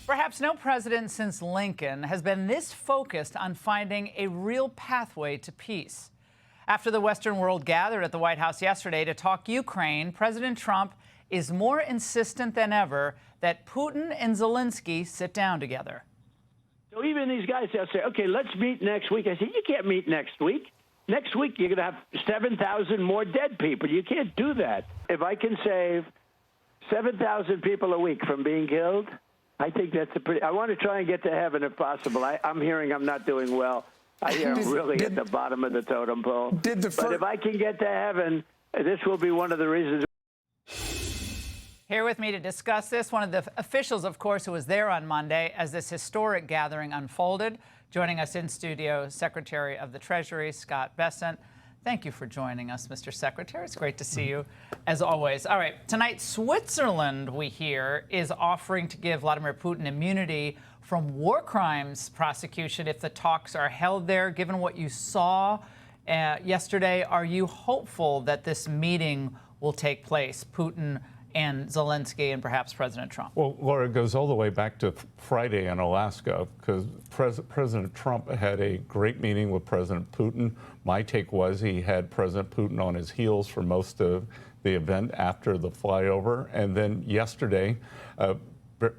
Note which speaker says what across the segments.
Speaker 1: Perhaps no president since Lincoln has been this focused on finding a real pathway to peace. After the Western world gathered at the White House yesterday to talk Ukraine, President Trump is more insistent than ever that Putin and Zelensky sit down together.
Speaker 2: So even these guys, they'll say, okay, let's meet next week. I say, you can't meet next week. Next week, you're going to have 7,000 more dead people. You can't do that. If I can save 7,000 people a week from being killed, I think that's a pretty... I want to try and get to heaven if possible. I'm hearing I'm not doing well. I hear I'm really at the bottom of the totem pole. But if I can get to heaven, this will be one of the reasons.
Speaker 1: Here with me to discuss this, one of the officials, of course, who was there on Monday as this historic gathering unfolded. Joining us in studio, Secretary of the Treasury, Scott Bessent. Thank you for joining us, Mr. Secretary. It's great to see you, as always. All right, tonight, Switzerland, we hear, is offering to give Vladimir Putin immunity from war crimes prosecution if the talks are held there. Given what you saw yesterday, are you hopeful that this meeting will take place, Putin and Zelensky and perhaps President Trump? Well,
Speaker 3: Laura, it goes all the way back to Friday in Alaska, because President Trump had a great meeting with President Putin. My take was he had President Putin on his heels for most of the event after the flyover. And then yesterday, a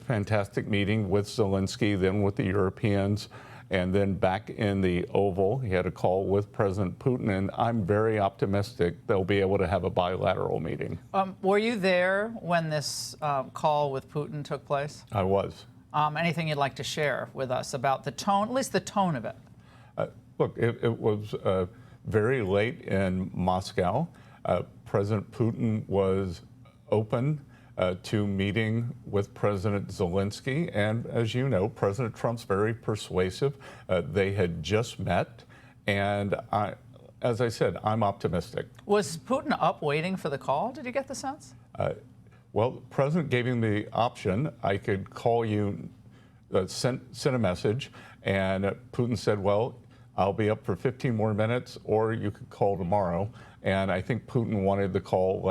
Speaker 3: fantastic meeting with Zelensky, then with the Europeans, and then back in the Oval, he had a call with President Putin, and I'm very optimistic they'll be able to have a bilateral meeting.
Speaker 1: Were you there when this call with Putin took place?
Speaker 3: I was.
Speaker 1: Anything you'd like to share with us about the tone, at least the tone of it?
Speaker 3: Look, it was very late in Moscow. President Putin was open to meeting with President Zelensky. And as you know, President Trump's very persuasive. They had just met. And as I said, I'm optimistic.
Speaker 1: Was Putin up waiting for the call? Did you get the sense?
Speaker 3: Well, the president gave him the option. I could call you, send a message. And Putin said, well, I'll be up for 15 more minutes, or you could call tomorrow. And I think Putin wanted the call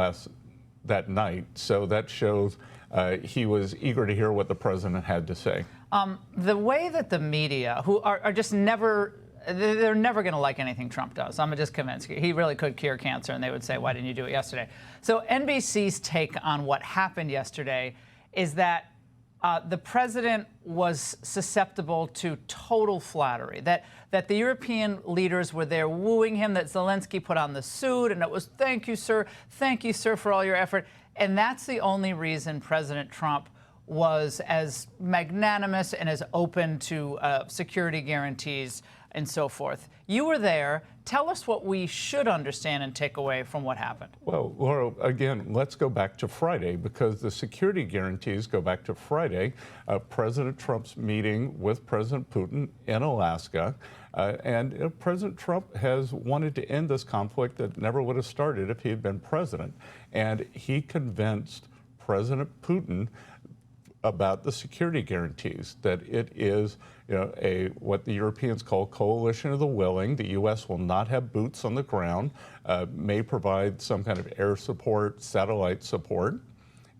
Speaker 3: that night. So that shows he was eager to hear what the president had to say.
Speaker 1: The way that the media, who are just never, they're never going to like anything Trump does. I'm just convinced. He really could cure cancer, and they would say, why didn't you do it yesterday? So NBC's take on what happened yesterday is that the president was susceptible to total flattery, that the European leaders were there wooing him, that Zelensky put on the suit, and it was, thank you, sir, for all your effort. And that's the only reason President Trump was as magnanimous and as open to security guarantees and so forth. You were there. Tell us what we should understand and take away from what happened.
Speaker 3: Well, Laura, again, let's go back to Friday, because the security guarantees go back to Friday, President Trump's meeting with President Putin in Alaska. And President Trump has wanted to end this conflict that never would have started if he had been president. And he convinced President Putin about the security guarantees, that it is, what the Europeans call coalition of the willing. The U.S. will not have boots on the ground, may provide some kind of air support, satellite support.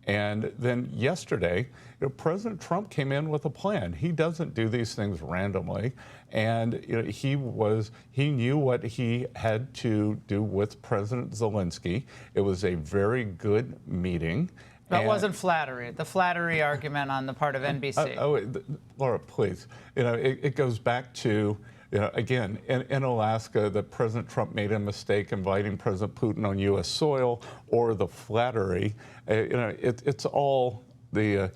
Speaker 3: And then yesterday, President Trump came in with a plan. He doesn't do these things randomly. And he knew what he had to do with President Zelensky. It was a very good meeting.
Speaker 1: That wasn't flattery. The flattery argument on the part of NBC.
Speaker 3: Laura, please. It goes back to, again, in Alaska, that President Trump made a mistake inviting President Putin on U.S. soil, or the flattery. It's all the,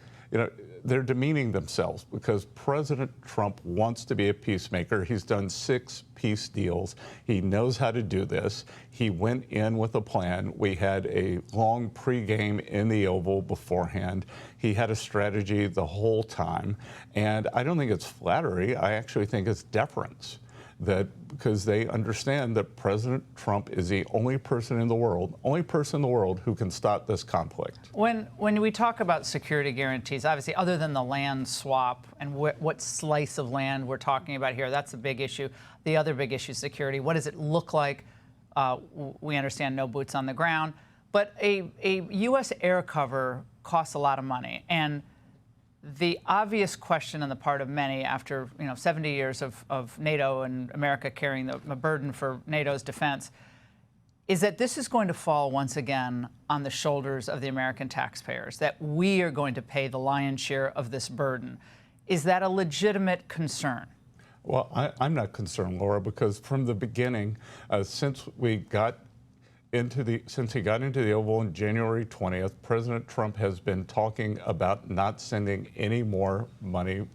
Speaker 3: they're demeaning themselves, because President Trump wants to be a peacemaker. He's done 6 peace deals. He knows how to do this. He went in with a plan. We had a long pregame in the Oval beforehand. He had a strategy the whole time. And I don't think it's flattery. I actually think it's deference. Because they understand that President Trump is the only person in the world who can stop this conflict.
Speaker 1: When we talk about security guarantees, obviously, other than the land swap and what slice of land we're talking about here, that's a big issue. The other big issue is security. What does it look like? We understand no boots on the ground. But a U.S. air cover costs a lot of money. And the obvious question on the part of many after 70 years of NATO and America carrying the burden for NATO's defense is that this is going to fall once again on the shoulders of the American taxpayers, that we are going to pay the lion's share of this burden. Is that a legitimate concern?
Speaker 3: Well, I'm not concerned, Laura, because from the beginning, since he got into the Oval on January 20th, President Trump has been talking about not sending any more money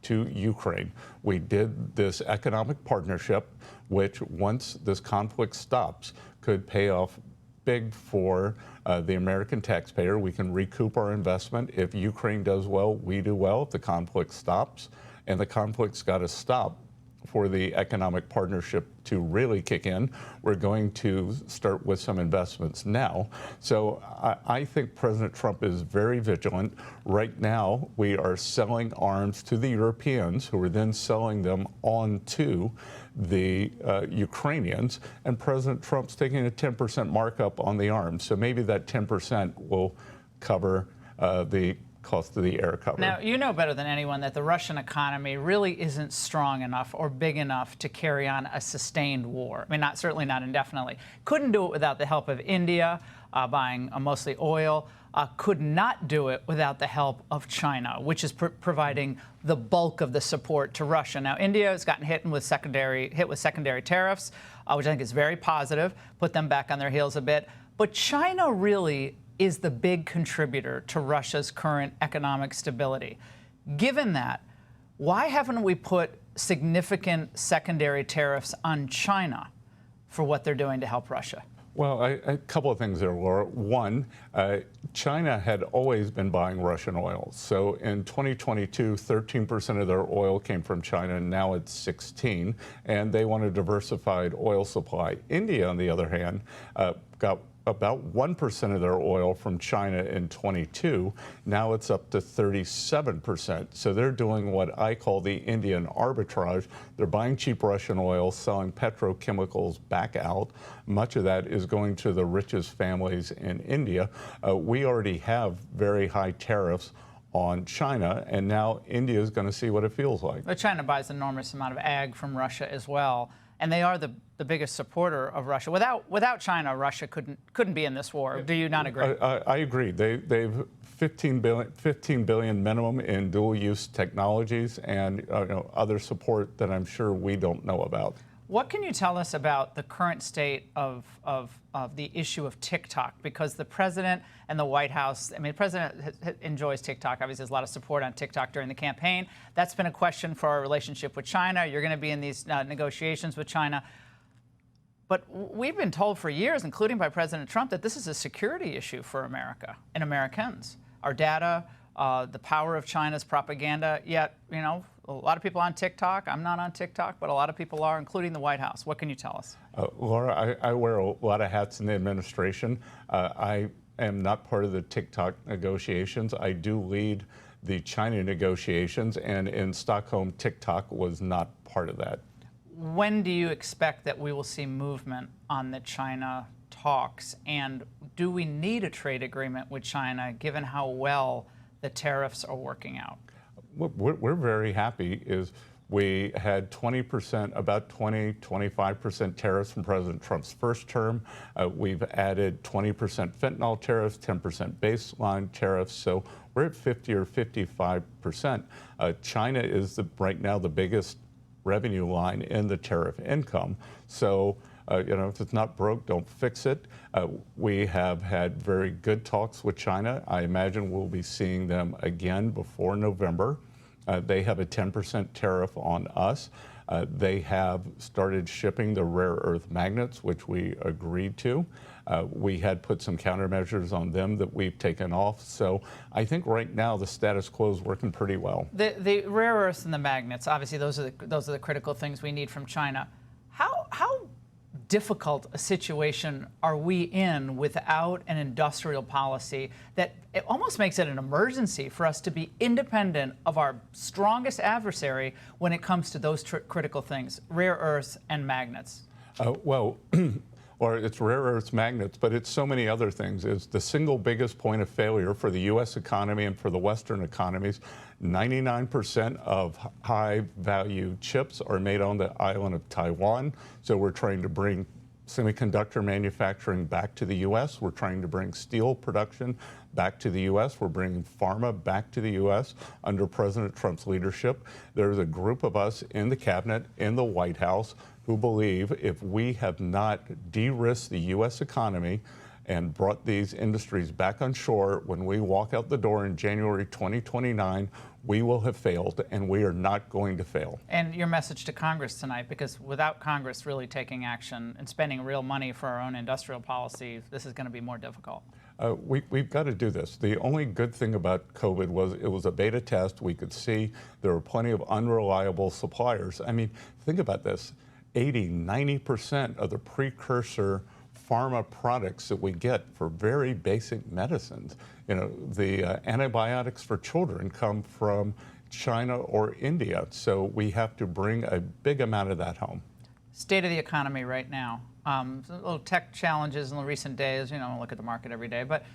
Speaker 3: to Ukraine. We did this economic partnership, which once this conflict stops, could pay off big for the American taxpayer. We can recoup our investment. If Ukraine does well, we do well. If the conflict stops, and the conflict's got to stop for the economic partnership to really kick in, we're going to start with some investments now. So I think President Trump is very vigilant. Right now, we are selling arms to the Europeans, who are then selling them on to the Ukrainians, and President Trump's taking a 10% markup on the arms. So maybe that 10% will cover the cost of the air cover.
Speaker 1: Now, you know better than anyone that the Russian economy really isn't strong enough or big enough to carry on a sustained war. I mean, certainly not indefinitely. Couldn't do it without the help of India, buying mostly oil. Could not do it without the help of China, which is providing the bulk of the support to Russia. Now, India has gotten hit with secondary tariffs, which I think is very positive, put them back on their heels a bit. But China really is the big contributor to Russia's current economic stability. Given that, why haven't we put significant secondary tariffs on China for what they're doing to help Russia?
Speaker 3: Well, a couple of things there, Laura. One, China had always been buying Russian oil. So in 2022, 13% of their oil came from China, and now it's 16%, and they want a diversified oil supply. India, on the other hand, got about 1% of their oil from China in 22. Now it's up to 37%. So they're doing what I call the Indian arbitrage. They're buying cheap Russian oil, selling petrochemicals back out. Much of that is going to the richest families in India. We already have very high tariffs on China, and now India is going to see what it feels like.
Speaker 1: But China buys an enormous amount of ag from Russia as well, and they are the biggest supporter of Russia. Without China, Russia couldn't be in this war. Do you not agree?
Speaker 3: I agree. They've $15 billion minimum in dual-use technologies and other support that I'm sure we don't know about.
Speaker 1: What can you tell us about the current state of the issue of TikTok? Because the president and the White House, I mean, the president enjoys TikTok. Obviously, there's a lot of support on TikTok during the campaign. That's been a question for our relationship with China. You're going to be in these negotiations with China. But we've been told for years, including by President Trump, that this is a security issue for America and Americans. Our data, the power of China's propaganda, yet, a lot of people on TikTok. I'm not on TikTok, but a lot of people are, including the White House. What can you tell us?
Speaker 3: Laura, I wear a lot of hats in the administration. I am not part of the TikTok negotiations. I do lead the China negotiations, and in Stockholm, TikTok was not part of that.
Speaker 1: When do you expect that we will see movement on the China talks? And do we need a trade agreement with China, given how well the tariffs are working out?
Speaker 3: What we're very happy is we had 20%, about 25% tariffs from President Trump's first term. We've added 20% fentanyl tariffs, 10% baseline tariffs. So we're at 50 or 55%. China is right now the biggest revenue line in the tariff income. So, if it's not broke, don't fix it. We have had very good talks with China. I imagine we'll be seeing them again before November. They have a 10% tariff on us. They have started shipping the rare earth magnets, which we agreed to. We had put some countermeasures on them that we've taken off. So I think right now the status quo is working pretty well.
Speaker 1: The rare earths and the magnets, obviously those are the critical things we need from China. How difficult a situation are we in without an industrial policy that it almost makes it an emergency for us to be independent of our strongest adversary when it comes to those critical things, rare earths and magnets?
Speaker 3: Well, or it's rare earth magnets, but it's so many other things. It's the single biggest point of failure for the U.S. economy and for the Western economies. 99% of high-value chips are made on the island of Taiwan, so we're trying to bring semiconductor manufacturing back to the U.S. We're trying to bring steel production back to the U.S. We're bringing pharma back to the U.S. under President Trump's leadership. There's a group of us in the cabinet, in the White House, who believe if we have not de-risked the U.S. economy and brought these industries back on shore when we walk out the door in January 2029, we will have failed, and we are not going to fail.
Speaker 1: And your message to Congress tonight, because without Congress really taking action and spending real money for our own industrial policy, this is going to be more difficult.
Speaker 3: We've got to do this. The only good thing about COVID was it was a beta test. We could see there were plenty of unreliable suppliers. I mean, think about this. 80–90% of the precursor pharma products that we get for very basic medicines, the antibiotics for children come from China or India. So we have to bring a big amount of that home.
Speaker 1: State of the economy right now. Little tech challenges in the recent days. Look at the market every day, but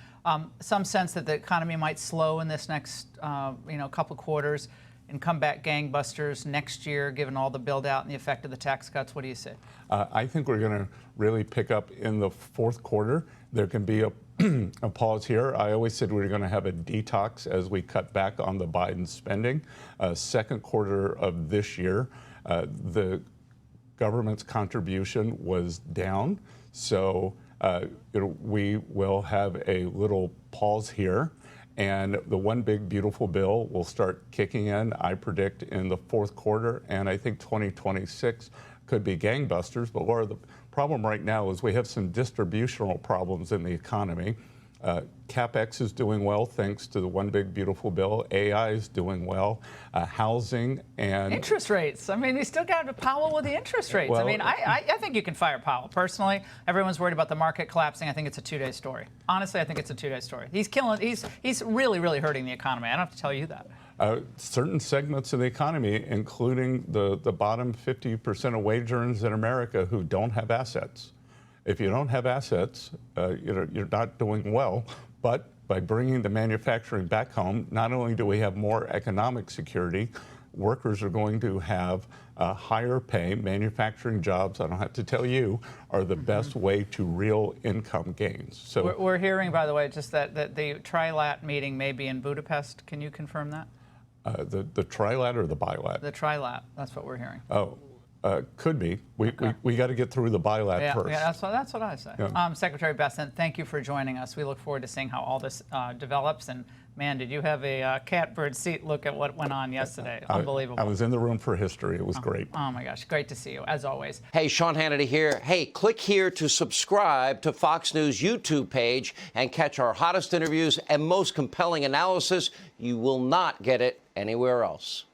Speaker 1: some sense that the economy might slow in this next, couple quarters and come back gangbusters next year, given all the build out and the effect of the tax cuts. What do you say?
Speaker 3: I think we're going to really pick up in the fourth quarter. There can be a pause here. I always said we were going to have a detox as we cut back on the Biden spending. Second quarter of this year, the government's contribution was down. So we will have a little pause here. And the one big beautiful bill will start kicking in, I predict, in the fourth quarter. And I think 2026 could be gangbusters. But Laura, the problem right now is we have some distributional problems in the economy. CapEx is doing well thanks to the one big beautiful bill. AI is doing well. Housing and
Speaker 1: interest rates. I mean, you still got Powell with the interest rates.
Speaker 3: Well,
Speaker 1: I mean, I think you can fire Powell. Personally, everyone's worried about the market collapsing. I think it's a two-day story. Honestly, I think it's a two-day story. He's killing. He's really, really hurting the economy. I don't have to tell you that.
Speaker 3: Certain segments of the economy, including the bottom 50% of wage earners in America who don't have assets. If you don't have assets, you're not doing well. But by bringing the manufacturing back home, not only do we have more economic security, workers are going to have higher pay. Manufacturing jobs, I don't have to tell you, are the best way to real income gains. So
Speaker 1: we're hearing, by the way, just that the trilat meeting may be in Budapest. Can you confirm that?
Speaker 3: The trilat or the bilat?
Speaker 1: The trilat. That's what we're hearing.
Speaker 3: Oh. Could be. We got to get through the bilat first.
Speaker 1: Yeah, that's what I say. Yeah. Secretary Bessent, thank you for joining us. We look forward to seeing how all this develops. And man, did you have a catbird seat look at what went on yesterday? Unbelievable.
Speaker 3: I was in the room for history. It was great.
Speaker 1: Oh my gosh, great to see you as always.
Speaker 4: Hey, Sean Hannity here. Hey, click here to subscribe to Fox News YouTube page and catch our hottest interviews and most compelling analysis. You will not get it anywhere else.